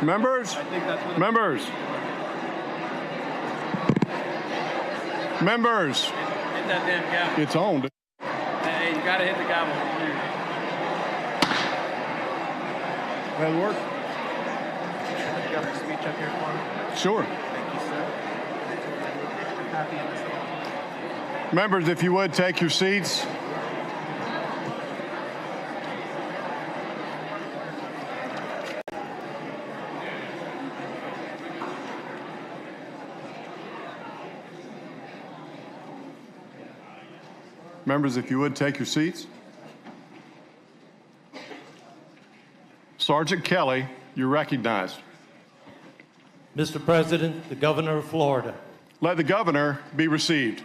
Members? Members? Members? Hit that damn gavel. It's on. Hey, you gotta hit the gavel. That'll work? You got a speech up here for me? Sure. Thank you, sir. Happy in this. Members, if you would, take your seats. Members, if you would, take your seats. Sergeant Kelly, you're recognized. Mr. President, the Governor of Florida. Let the Governor be received.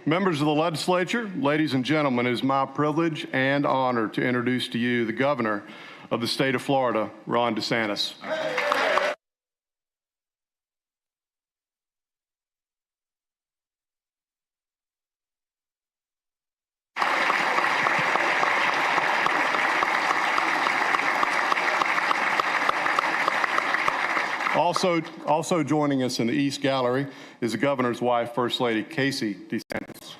Members of the legislature, ladies and gentlemen, it is my privilege and honor to introduce to you the Governor of the state of Florida, Ron DeSantis. Also joining us in the East Gallery is the Governor's wife, First Lady Casey DeSantis.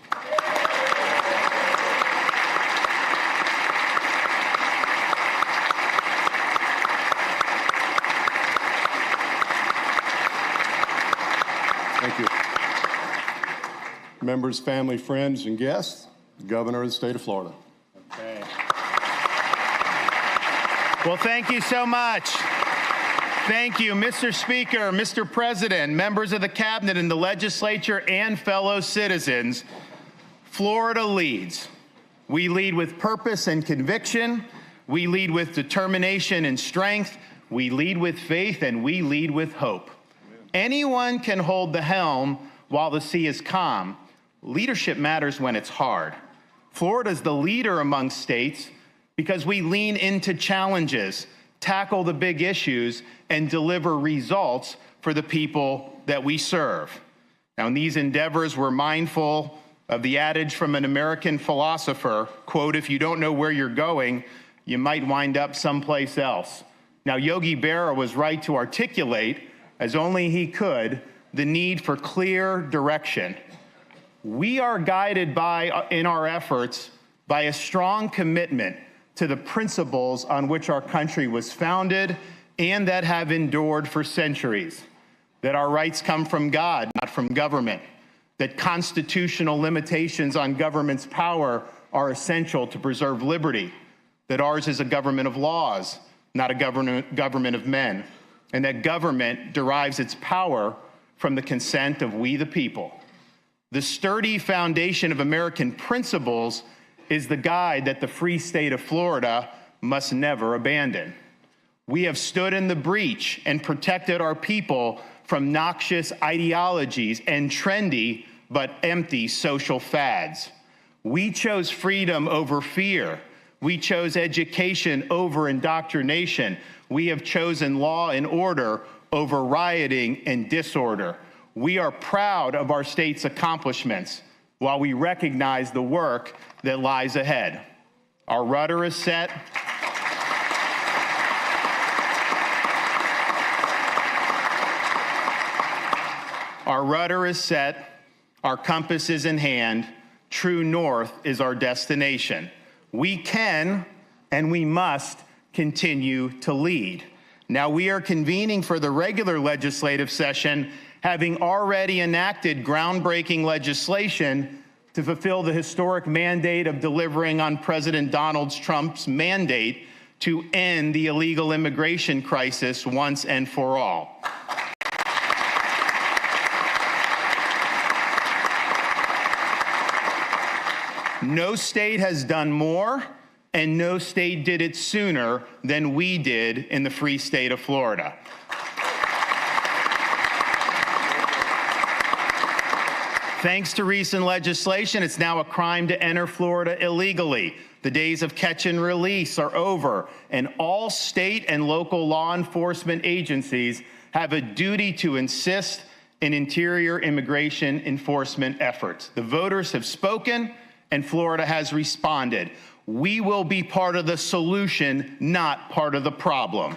Thank you. Members, family, friends, and guests, the Governor of the state of Florida. Okay. Well, thank you so much. Thank you, Mr. Speaker, Mr. President, members of the Cabinet and the legislature, and fellow citizens. Florida leads. We lead with purpose and conviction. We lead with determination and strength. We lead with faith, and we lead with hope. Anyone can hold the helm while the sea is calm. Leadership matters when it's hard. Florida is the leader among states because we lean into challenges, tackle the big issues, and deliver results for the people that we serve. Now, in these endeavors, we're mindful of the adage from an American philosopher, quote, "If you don't know where you're going, you might wind up someplace else." Now, Yogi Berra was right to articulate, as only he could, the need for clear direction. We are guided in our efforts by a strong commitment to the principles on which our country was founded and that have endured for centuries. That our rights come from God, not from government. That constitutional limitations on government's power are essential to preserve liberty. That ours is a government of laws, not a government of men. And that government derives its power from the consent of we the people. The sturdy foundation of American principles is the guide that the free state of Florida must never abandon. We have stood in the breach and protected our people from noxious ideologies and trendy but empty social fads. We chose freedom over fear. We chose education over indoctrination. We have chosen law and order over rioting and disorder. We are proud of our state's accomplishments while we recognize the work that lies ahead. Our rudder is set. Our rudder is set. Our compass is in hand. True north is our destination. We can and we must continue to lead. Now, we are convening for the regular legislative session, having already enacted groundbreaking legislation to fulfill the historic mandate of delivering on President Donald Trump's mandate to end the illegal immigration crisis once and for all. No state has done more, and no state did it sooner than we did in the free state of Florida. Thanks to recent legislation, it's now a crime to enter Florida illegally. The days of catch and release are over, and all state and local law enforcement agencies have a duty to assist in interior immigration enforcement efforts. The voters have spoken, and Florida has responded. We will be part of the solution, not part of the problem.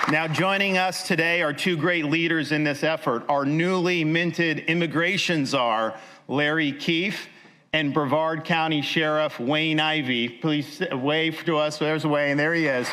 Now, joining us today are two great leaders in this effort, our newly minted immigration czar, Larry Keefe, and Brevard County Sheriff Wayne Ivey. Please wave to us. There's Wayne. There he is.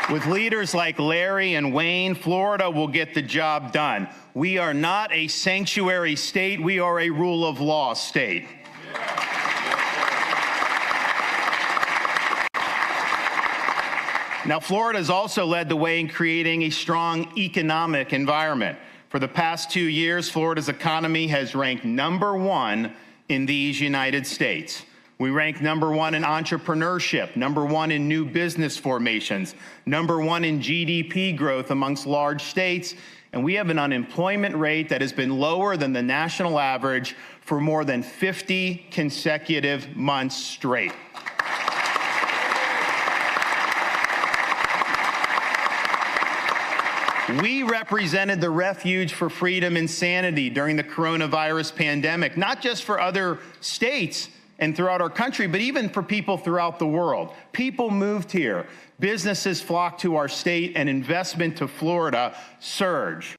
With leaders like Larry and Wayne, Florida will get the job done. We are not a sanctuary state. We are a rule of law state. Now, Florida has also led the way in creating a strong economic environment. For the past 2 years, Florida's economy has ranked #1 in these United States. We rank #1 in entrepreneurship, #1 in new business formations, #1 in GDP growth amongst large states, and we have an unemployment rate that has been lower than the national average for more than 50 consecutive months straight. We represented the refuge for freedom and sanity during the coronavirus pandemic, not just for other states and throughout our country, but even for people throughout the world. People moved here, businesses flocked to our state, and investment to Florida surged.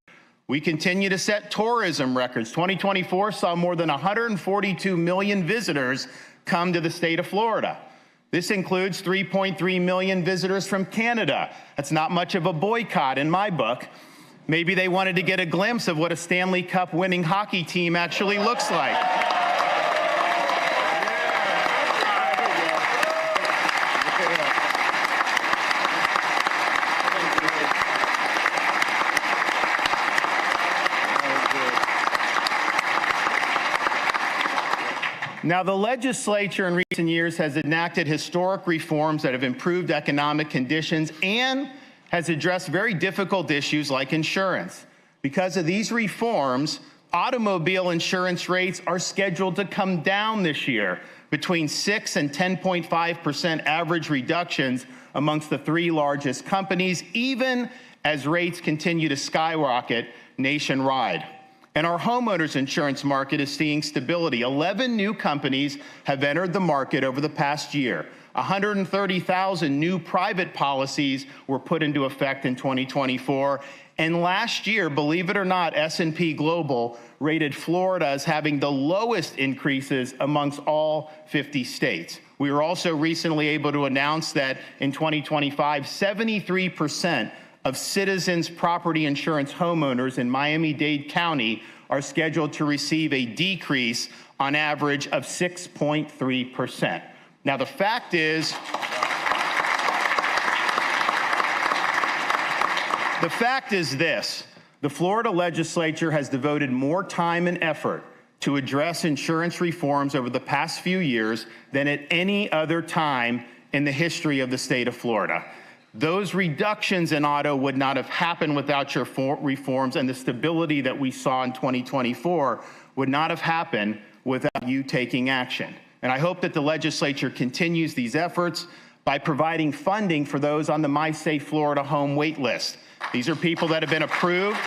We continue to set tourism records. 2024 saw more than 142 million visitors come to the state of Florida. This includes 3.3 million visitors from Canada. That's not much of a boycott in my book. Maybe they wanted to get a glimpse of what a Stanley Cup winning hockey team actually looks like. Now, the legislature in recent years has enacted historic reforms that have improved economic conditions and has addressed very difficult issues like insurance. Because of these reforms, automobile insurance rates are scheduled to come down this year, between 6 and 10.5% average reductions amongst the 3 largest companies, even as rates continue to skyrocket nationwide. And our homeowners insurance market is seeing stability. 11 new companies have entered the market over the past year. 130,000 new private policies were put into effect in 2024. And last year, believe it or not, S&P Global rated Florida as having the lowest increases amongst all 50 states. We were also recently able to announce that in 2025, 73% of Citizens property insurance homeowners in Miami-Dade County are scheduled to receive a decrease on average of 6.3%. Now, the fact is this: the Florida legislature has devoted more time and effort to address insurance reforms over the past few years than at any other time in the history of the state of Florida. Those reductions in auto would not have happened without your reforms, and the stability that we saw in 2024 would not have happened without you taking action. And I hope that the legislature continues these efforts by providing funding for those on the My Safe Florida Home wait list. These are people that have been approved.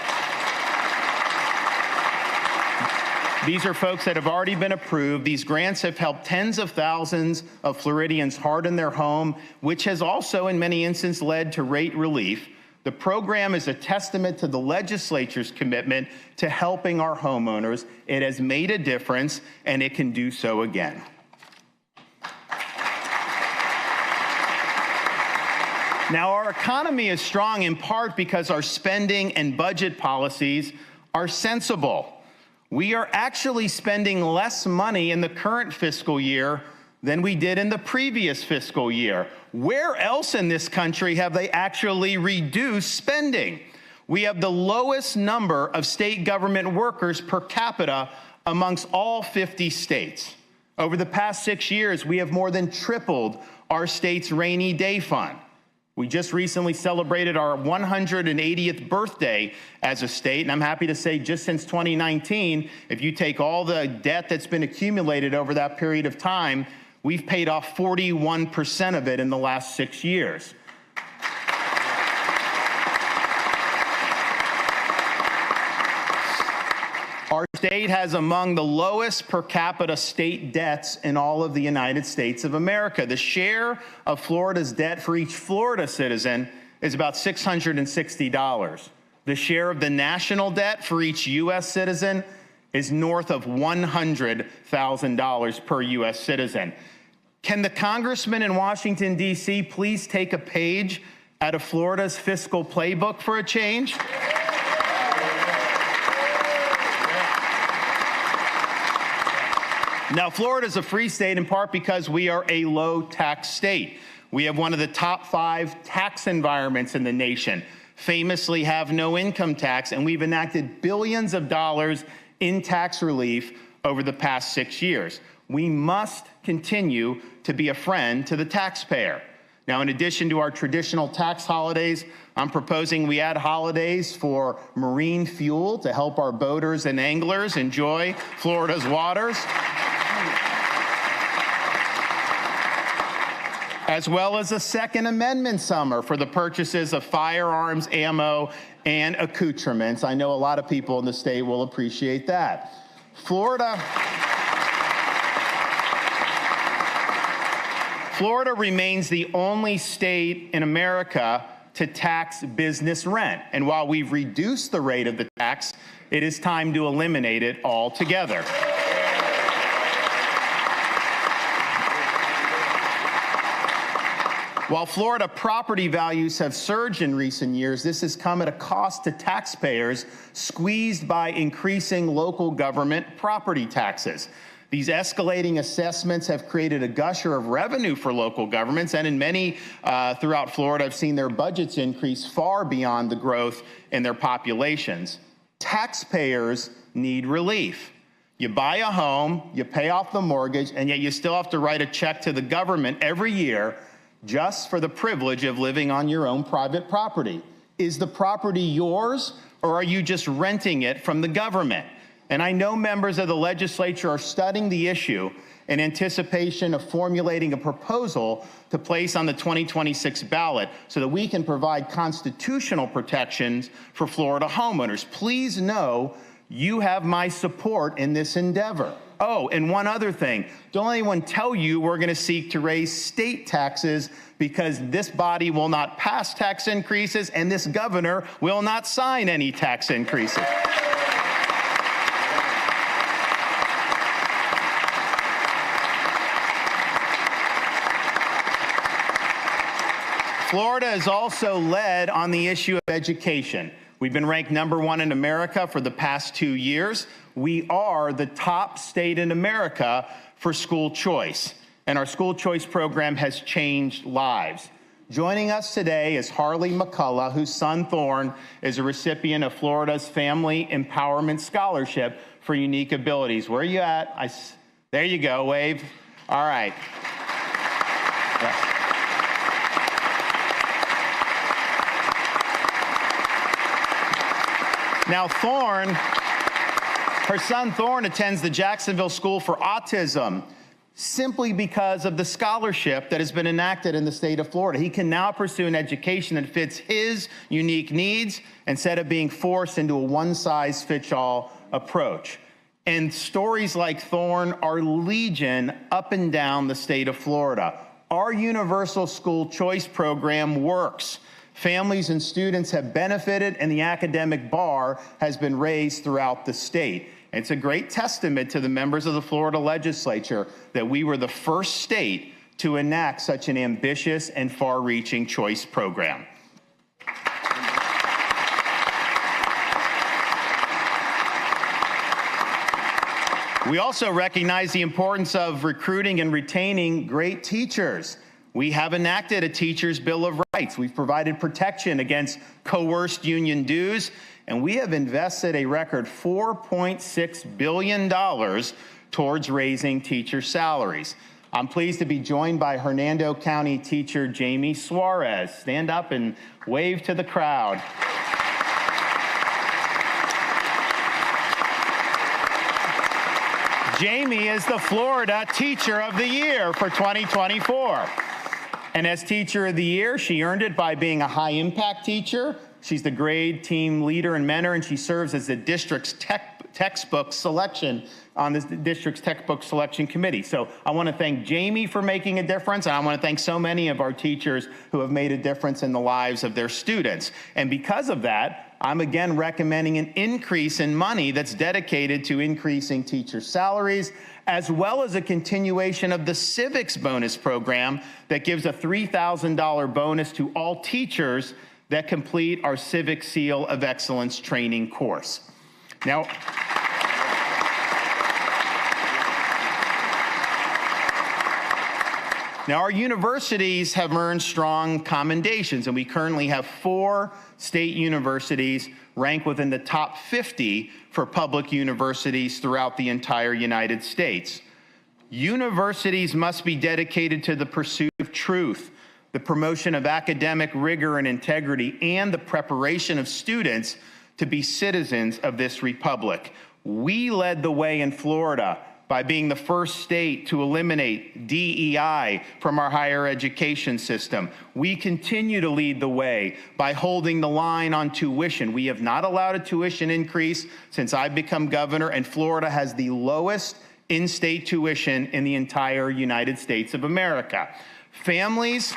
These are folks that have already been approved. These grants have helped tens of thousands of Floridians harden their home, which has also in many instances led to rate relief. The program is a testament to the legislature's commitment to helping our homeowners. It has made a difference, and it can do so again. Now, our economy is strong in part because our spending and budget policies are sensible. We are actually spending less money in the current fiscal year than we did in the previous fiscal year. Where else in this country have they actually reduced spending? We have the lowest number of state government workers per capita amongst all 50 states. Over the past 6 years, we have more than tripled our state's rainy day fund. We just recently celebrated our 180th birthday as a state, and I'm happy to say just since 2019, if you take all the debt that's been accumulated over that period of time, we've paid off 41% of it in the last 6 years. Our state has among the lowest per capita state debts in all of the United States of America. The share of Florida's debt for each Florida citizen is about $660. The share of the national debt for each U.S. citizen is north of $100,000 per U.S. citizen. Can the congressman in Washington, D.C. please take a page out of Florida's fiscal playbook for a change? Now, Florida is a free state in part because we are a low-tax state. We have one of the top 5 tax environments in the nation, famously have no income tax, and we've enacted billions of dollars in tax relief over the past 6 years. We must continue to be a friend to the taxpayer. Now, in addition to our traditional tax holidays, I'm proposing we add holidays for marine fuel to help our boaters and anglers enjoy Florida's waters, as well as a Second Amendment summer for the purchases of firearms, ammo, and accoutrements. I know a lot of people in the state will appreciate that. Florida remains the only state in America to tax business rent. And while we've reduced the rate of the tax, it is time to eliminate it altogether. While Florida property values have surged in recent years, this has come at a cost to taxpayers squeezed by increasing local government property taxes. These escalating assessments have created a gusher of revenue for local governments, and in many throughout Florida have seen their budgets increase far beyond the growth in their populations. Taxpayers need relief. You buy a home, you pay off the mortgage, and yet you still have to write a check to the government every year just for the privilege of living on your own private property. Is the property yours, or are you just renting it from the government? And I know members of the legislature are studying the issue in anticipation of formulating a proposal to place on the 2026 ballot so that we can provide constitutional protections for Florida homeowners. Please know you have my support in this endeavor. Oh, and one other thing. Don't let anyone tell you we're going to seek to raise state taxes, because this body will not pass tax increases and this governor will not sign any tax increases. Florida is also led on the issue of education. We've been ranked #1 in America for the past 2 years. We are the top state in America for school choice, and our school choice program has changed lives. Joining us today is Harley McCullough, whose son Thorne is a recipient of Florida's Family Empowerment Scholarship for Unique Abilities. Where are you at? There you go, wave. All right. Yes. Now, her son Thorne attends the Jacksonville School for Autism simply because of the scholarship that has been enacted in the state of Florida. He can now pursue an education that fits his unique needs instead of being forced into a one-size-fits-all approach. And stories like Thorne are legion up and down the state of Florida. Our universal school choice program works. Families and students have benefited, and the academic bar has been raised throughout the state. It's a great testament to the members of the Florida legislature that we were the first state to enact such an ambitious and far-reaching choice program. We also recognize the importance of recruiting and retaining great teachers. We have enacted a Teachers' Bill of Rights. We've provided protection against coerced union dues, and we have invested a record $4.6 billion towards raising teacher salaries. I'm pleased to be joined by Hernando County teacher Jamie Suarez. Stand up and wave to the crowd. Jamie is the Florida Teacher of the Year for 2024. And as Teacher of the Year, she earned it by being a high-impact teacher. She's the grade team leader and mentor, and she serves as the district's textbook selection on the district's textbook selection committee. So I want to thank Jamie for making a difference, and I want to thank so many of our teachers who have made a difference in the lives of their students. And because of that, I'm again recommending an increase in money that's dedicated to increasing teacher salaries, as well as a continuation of the civics bonus program that gives a $3,000 bonus to all teachers that complete our Civic Seal of Excellence training course. Now, our universities have earned strong commendations, and we currently have 4 state universities ranked within the top 50 for public universities throughout the entire United States. Universities must be dedicated to the pursuit of truth, the promotion of academic rigor and integrity, and the preparation of students to be citizens of this republic. We led the way in Florida by being the first state to eliminate DEI from our higher education system. We continue to lead the way by holding the line on tuition. We have not allowed a tuition increase since I've become governor, and Florida has the lowest in-state tuition in the entire United States of America. Families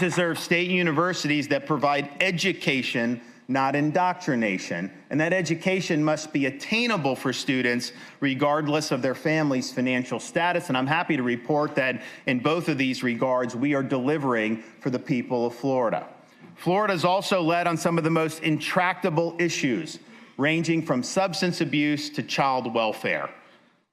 deserve state universities that provide education, not indoctrination, and that education must be attainable for students regardless of their family's financial status. And I'm happy to report that in both of these regards, we are delivering for the people of Florida. Florida is also led on some of the most intractable issues, ranging from substance abuse to child welfare.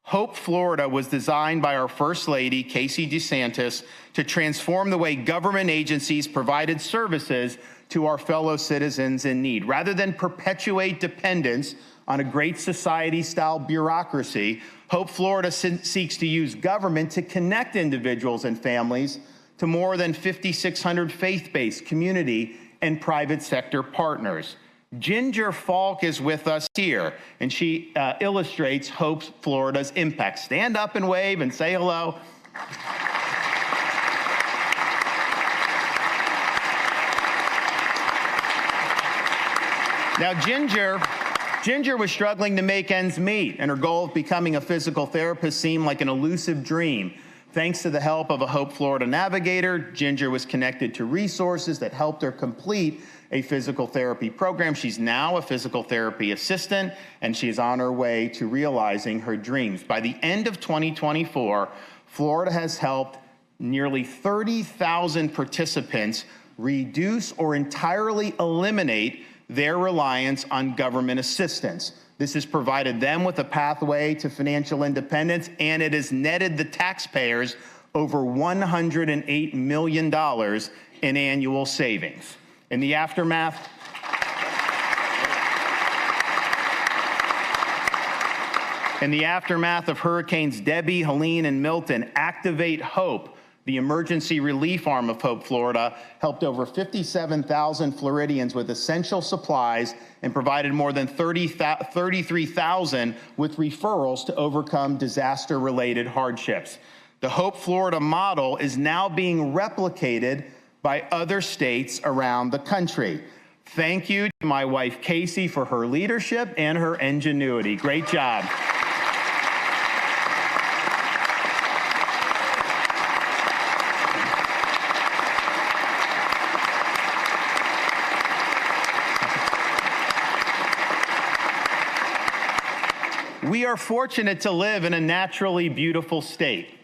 Hope Florida was designed by our First Lady, Casey DeSantis, to transform the way government agencies provided services to our fellow citizens in need. Rather than perpetuate dependence on a great society-style bureaucracy, Hope Florida seeks to use government to connect individuals and families to more than 5,600 faith-based, community, and private sector partners. Ginger Falk is with us here, and she illustrates Hope Florida's impact. Stand up and wave and say hello. Now, Ginger was struggling to make ends meet, and her goal of becoming a physical therapist seemed like an elusive dream. Thanks to the help of a Hope Florida navigator, Ginger was connected to resources that helped her complete a physical therapy program. She's now a physical therapy assistant, and she's on her way to realizing her dreams. By the end of 2024, Florida has helped nearly 30,000 participants reduce or entirely eliminate their reliance on government assistance. This has provided them with a pathway to financial independence, and it has netted the taxpayers over $108 million in annual savings. In the aftermath of Hurricanes Debbie, Helene, and Milton, Activate Hope, the emergency relief arm of Hope Florida, helped over 57,000 Floridians with essential supplies and provided more than 33,000 with referrals to overcome disaster-related hardships. The Hope Florida model is now being replicated by other states around the country. Thank you to my wife, Casey, for her leadership and her ingenuity. Great job. We are fortunate to live in a naturally beautiful state.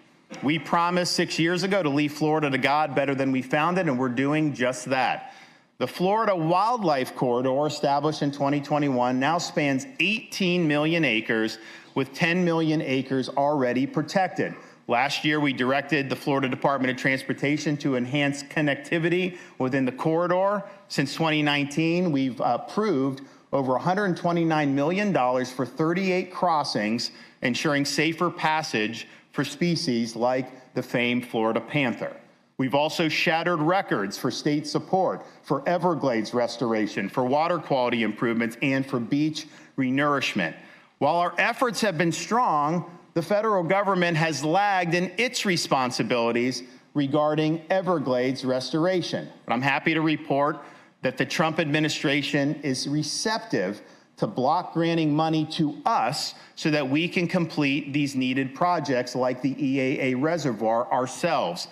We promised 6 years ago to leave Florida to God better than we found it, and we're doing just that. The Florida Wildlife Corridor, established in 2021, now spans 18 million acres, with 10 million acres already protected. Last year, we directed the Florida Department of Transportation to enhance connectivity within the corridor. Since 2019, we've approved over $129 million for 38 crossings, ensuring safer passage for species like the famed Florida panther. We've also shattered records for state support, for Everglades restoration, for water quality improvements, and for beach renourishment. While our efforts have been strong, the federal government has lagged in its responsibilities regarding Everglades restoration. But I'm happy to report that the Trump administration is receptive to block granting money to us so that we can complete these needed projects like the EAA reservoir ourselves.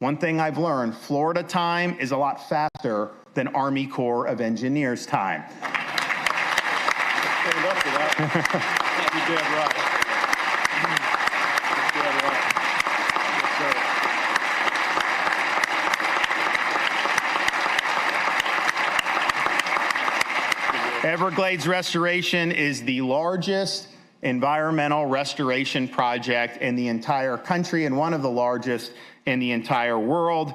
One thing I've learned, Florida time is a lot faster than Army Corps of Engineers time. Stand up for that. You're dead right. You're dead right. Yes, sir. Everglades restoration is the largest environmental restoration project in the entire country and one of the largest in the entire world.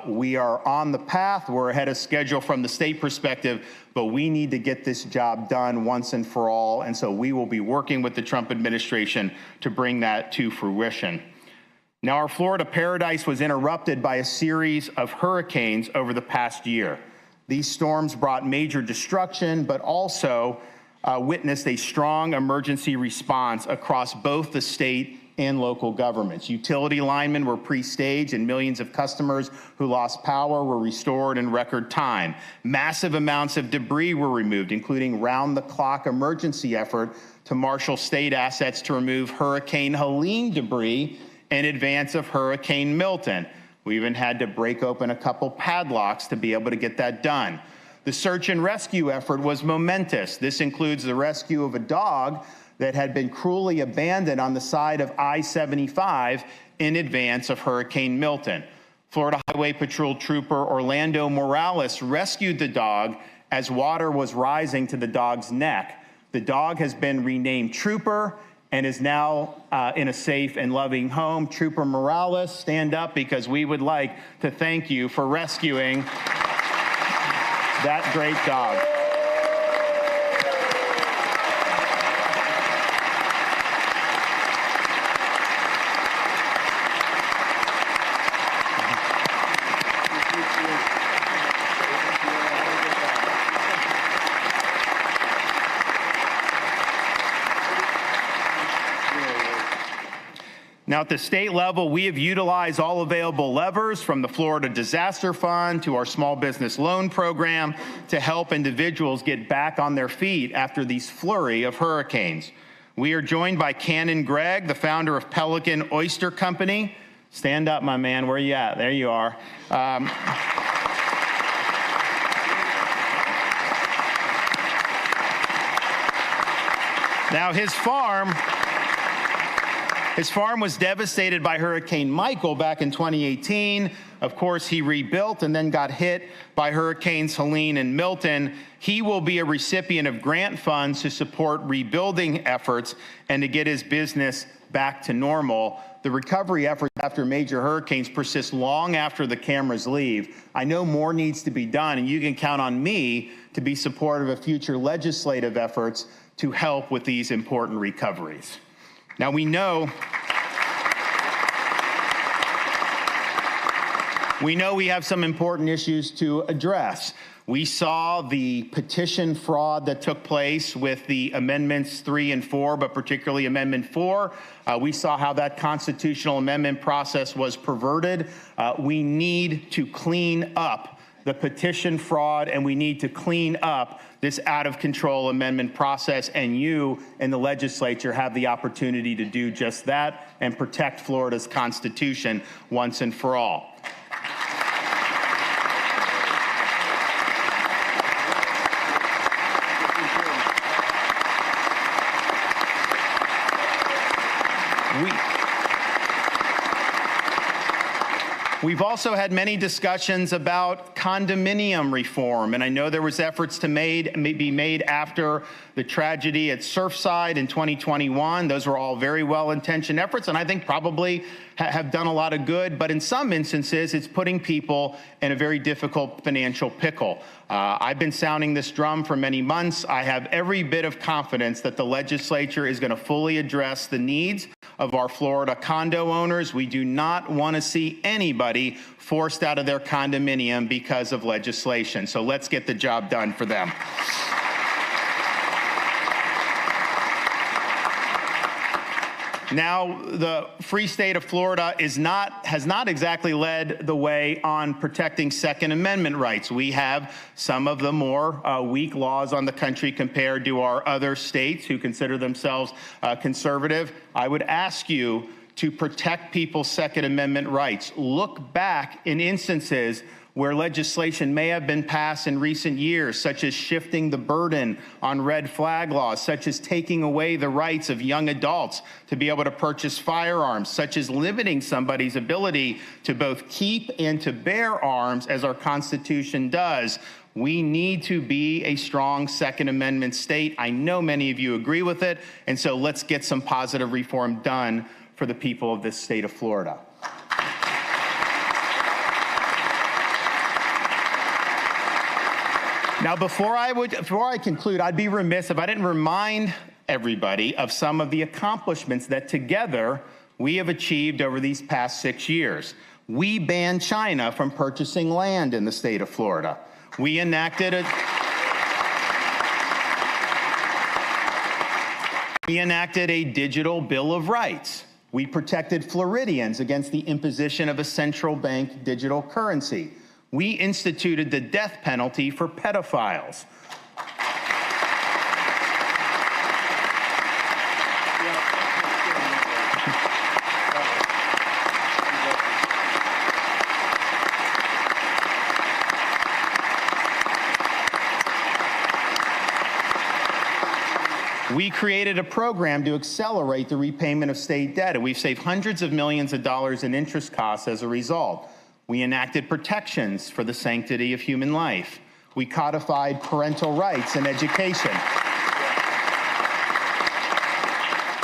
We are on the path. We're ahead of schedule from the state perspective, but we need to get this job done once and for all. And so we will be working with the Trump administration to bring that to fruition. Now, our Florida paradise was interrupted by a series of hurricanes over the past year. These storms brought major destruction, but also witnessed a strong emergency response across both the state and local governments. Utility linemen were pre-staged and millions of customers who lost power were restored in record time. Massive amounts of debris were removed, including round-the-clock emergency effort to marshal state assets to remove Hurricane Helene debris in advance of Hurricane Milton. We even had to break open a couple padlocks to be able to get that done. The search and rescue effort was momentous. This includes the rescue of a dog that had been cruelly abandoned on the side of I-75 in advance of Hurricane Milton. Florida Highway Patrol Trooper Orlando Morales rescued the dog as water was rising to the dog's neck. The dog has been renamed Trooper and is now in a safe and loving home. Trooper Morales, stand up because we would like to thank you for rescuing that great dog. Now, at the state level, we have utilized all available levers, from the Florida Disaster Fund to our small business loan program, to help individuals get back on their feet after these flurry of hurricanes. We are joined by Cannon Gregg, the founder of Pelican Oyster Company. Stand up, my man. Where are you at? There you are. Now, his farm was devastated by Hurricane Michael back in 2018. Of course, he rebuilt and then got hit by Hurricanes Helene and Milton. He will be a recipient of grant funds to support rebuilding efforts and to get his business back to normal. The recovery efforts after major hurricanes persist long after the cameras leave. I know more needs to be done, and you can count on me to be supportive of future legislative efforts to help with these important recoveries. Now, we know we have some important issues to address. We saw the petition fraud that took place with the amendments 3 and 4, but particularly Amendment 4. We saw how that constitutional amendment process was perverted. We need to clean up the petition fraud, and we need to clean up this out-of-control amendment process, and you in the legislature have the opportunity to do just that and protect Florida's Constitution once and for all. We've also had many discussions about condominium reform, and I know there was efforts to be made after the tragedy at Surfside in 2021. Those were all very well-intentioned efforts, and I think probably have done a lot of good, but in some instances, it's putting people in a very difficult financial pickle. I've been sounding this drum for many months. I have every bit of confidence that the legislature is going to fully address the needs of our Florida condo owners. We do not want to see anybody forced out of their condominium because of legislation. So let's get the job done for them. Now, the free state of Florida has not exactly led the way on protecting Second Amendment rights. We have some of the more weak laws on the country compared to our other states who consider themselves conservative. I would ask you to protect people's Second Amendment rights. Look back in instances where legislation may have been passed in recent years, such as shifting the burden on red flag laws, such as taking away the rights of young adults to be able to purchase firearms, such as limiting somebody's ability to both keep and to bear arms, as our Constitution does. We need to be a strong Second Amendment state. I know many of you agree with it, and so let's get some positive reform done for the people of this state of Florida. Now, before I conclude, I'd be remiss if I didn't remind everybody of some of the accomplishments that together we have achieved over these past 6 years. We banned China from purchasing land in the state of Florida. We enacted a digital Bill of Rights. We protected Floridians against the imposition of a central bank digital currency. We instituted the death penalty for pedophiles. We created a program to accelerate the repayment of state debt, and we've saved hundreds of millions of dollars in interest costs as a result. We enacted protections for the sanctity of human life. We codified parental rights in education.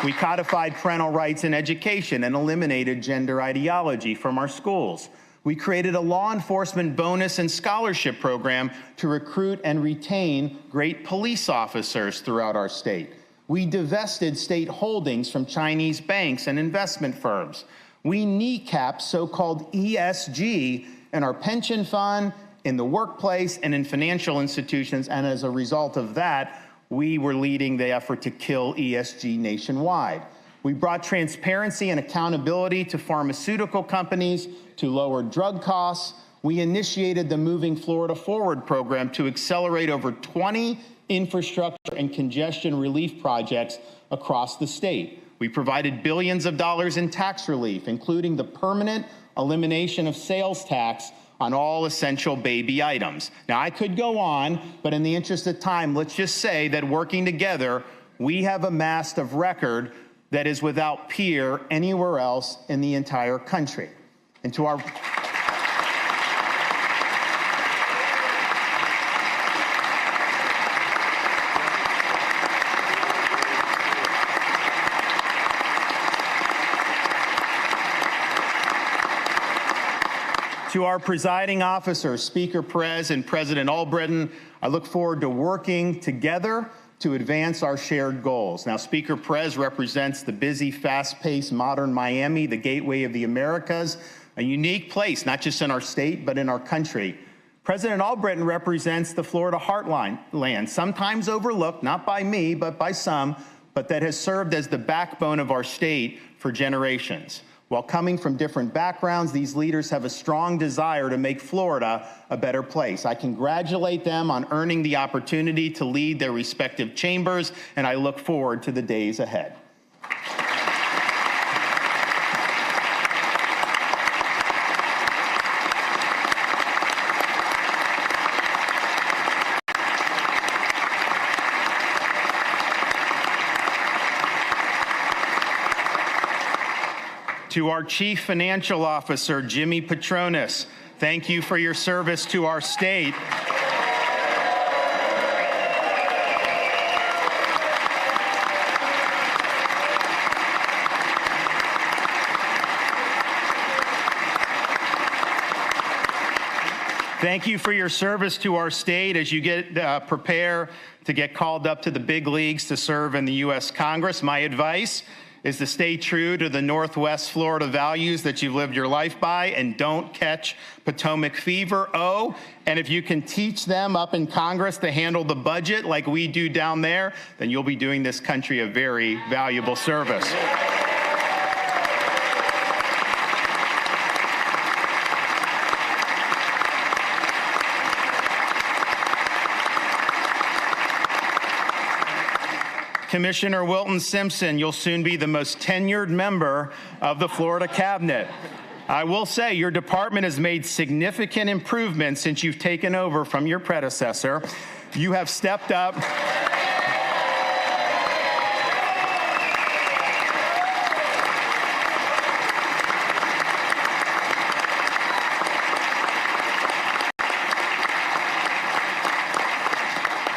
We codified parental rights in education and eliminated gender ideology from our schools. We created a law enforcement bonus and scholarship program to recruit and retain great police officers throughout our state. We divested state holdings from Chinese banks and investment firms. We kneecapped so-called ESG in our pension fund, in the workplace, and in financial institutions, and as a result of that, we were leading the effort to kill ESG nationwide. We brought transparency and accountability to pharmaceutical companies to lower drug costs. We initiated the Moving Florida Forward program to accelerate over 20 infrastructure and congestion relief projects across the state. We provided billions of dollars in tax relief, including the permanent elimination of sales tax on all essential baby items. Now, I could go on, but in the interest of time, let's just say that working together, we have amassed a record that is without peer anywhere else in the entire country. And to our To our presiding officers, Speaker Perez and President Albritton, I look forward to working together to advance our shared goals. Now, Speaker Perez represents the busy, fast-paced, modern Miami, the gateway of the Americas, a unique place, not just in our state, but in our country. President Albritton represents the Florida heartland, sometimes overlooked, not by me, but by some, but that has served as the backbone of our state for generations. While coming from different backgrounds, these leaders have a strong desire to make Florida a better place. I congratulate them on earning the opportunity to lead their respective chambers, and I look forward to the days ahead. To our Chief Financial Officer, Jimmy Petronis, thank you for your service to our state. Thank you for your service to our state as you prepare to get called up to the big leagues to serve in the U.S. Congress. My advice is to stay true to the Northwest Florida values that you've lived your life by and don't catch Potomac fever. Oh, and if you can teach them up in Congress to handle the budget like we do down there, then you'll be doing this country a very valuable service. Commissioner Wilton Simpson, you'll soon be the most tenured member of the Florida cabinet. I will say your department has made significant improvements since you've taken over from your predecessor. You have stepped up.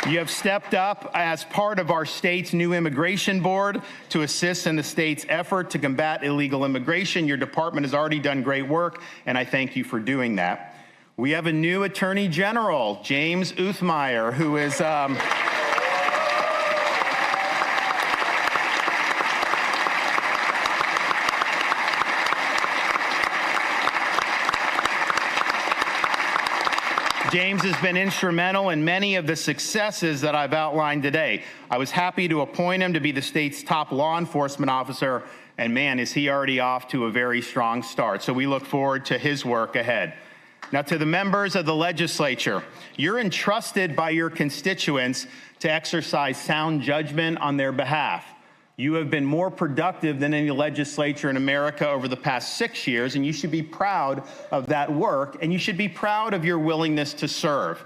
You have stepped up as part of our state's new immigration board to assist in the state's effort to combat illegal immigration. Your department has already done great work, and I thank you for doing that. We have a new Attorney General, James Uthmeyer, who is... James has been instrumental in many of the successes that I've outlined today. I was happy to appoint him to be the state's top law enforcement officer, and man, is he already off to a very strong start. So we look forward to his work ahead. Now, to the members of the legislature, you're entrusted by your constituents to exercise sound judgment on their behalf. You have been more productive than any legislature in America over the past 6 years, and you should be proud of that work, and you should be proud of your willingness to serve.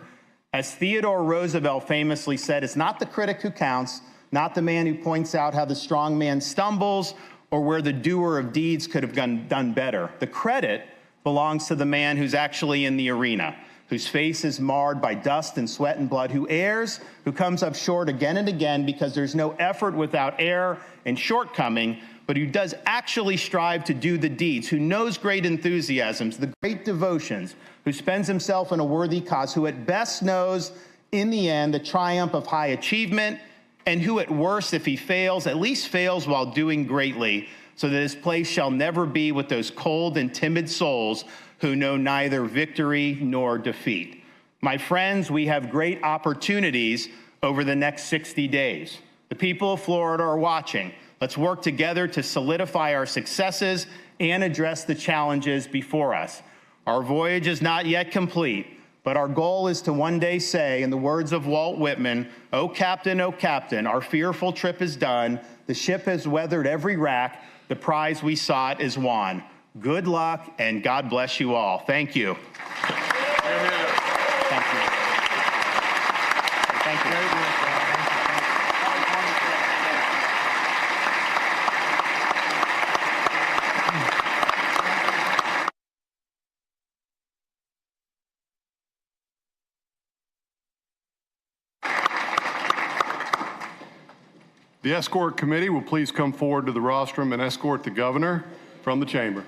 As Theodore Roosevelt famously said, it's not the critic who counts, not the man who points out how the strong man stumbles or where the doer of deeds could have done better. The credit belongs to the man who's actually in the arena, whose face is marred by dust and sweat and blood, who errs, who comes up short again and again because there's no effort without error and shortcoming, but who does actually strive to do the deeds, who knows great enthusiasms, the great devotions, who spends himself in a worthy cause, who at best knows in the end the triumph of high achievement, and who at worst, if he fails, at least fails while doing greatly, so that his place shall never be with those cold and timid souls who know neither victory nor defeat. My friends, we have great opportunities over the next 60 days. The people of Florida are watching. Let's work together to solidify our successes and address the challenges before us. Our voyage is not yet complete, but our goal is to one day say, in the words of Walt Whitman, oh Captain, our fearful trip is done. The ship has weathered every rack. The prize we sought is won. Good luck, and God bless you all. Thank you. Amen. Thank you. Thank you. The escort committee will please come forward to the rostrum and escort the governor from the chamber.